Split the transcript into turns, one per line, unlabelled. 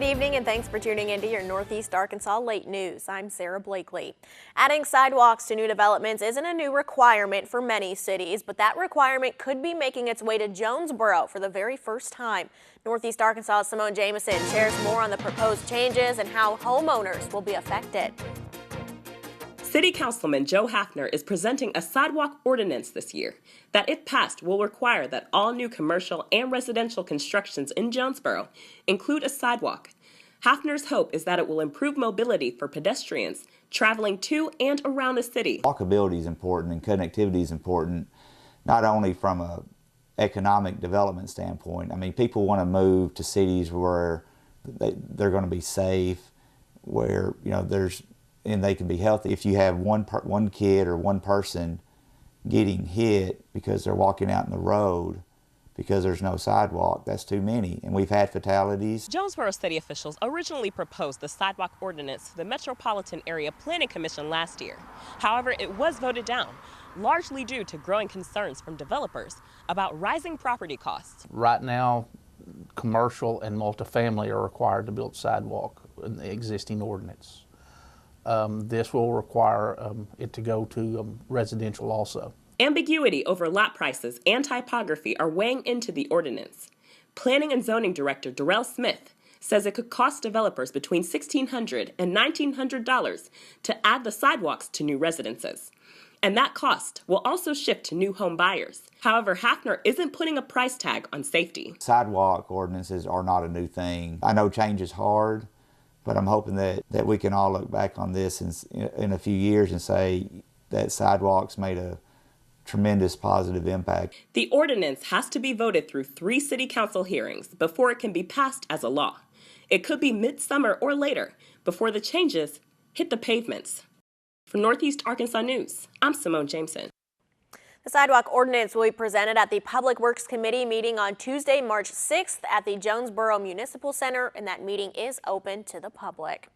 Good evening and thanks for tuning into your Northeast Arkansas Late News. I'm Sarah Blakely. Adding sidewalks to new developments isn't a new requirement for many cities, but that requirement could be making its way to Jonesboro for the very first time. Northeast Arkansas' Simone Jameson shares more on the proposed changes and how homeowners will be affected.
City Councilman Joe Hafner is presenting a sidewalk ordinance this year that, if passed, will require that all new commercial and residential constructions in Jonesboro include a sidewalk. Hafner's hope is that it will improve mobility for pedestrians traveling to and around the city.
Walkability is important and connectivity is important, not only from a economic development standpoint. I mean, people want to move to cities where they're going to be safe, where and they can be healthy. If you have one kid or one person getting hit because they're walking out in the road because there's no sidewalk, that's too many, and we've had fatalities.
Jonesboro city officials originally proposed the sidewalk ordinance to the Metropolitan Area Planning Commission last year. However, it was voted down, largely due to growing concerns from developers about rising property costs.
Right now, commercial and multifamily are required to build sidewalk in the existing ordinance. This will require it to go to residential also.
Ambiguity over lot prices and typography are weighing into the ordinance. Planning and Zoning Director Darrell Smith says it could cost developers between $1,600 and $1,900 to add the sidewalks to new residences. And that cost will also shift to new home buyers. However, Hafner isn't putting a price tag on safety.
Sidewalk ordinances are not a new thing. I know change is hard, but I'm hoping that we can all look back on this in a few years and say that sidewalks made a tremendous positive impact.
The ordinance has to be voted through 3 city council hearings before it can be passed as a law. It could be midsummer or later before the changes hit the pavements. For Northeast Arkansas News, I'm Simone Jameson.
The sidewalk ordinance will be presented at the Public Works Committee meeting on Tuesday, March 6th at the Jonesboro Municipal Center, and that meeting is open to the public.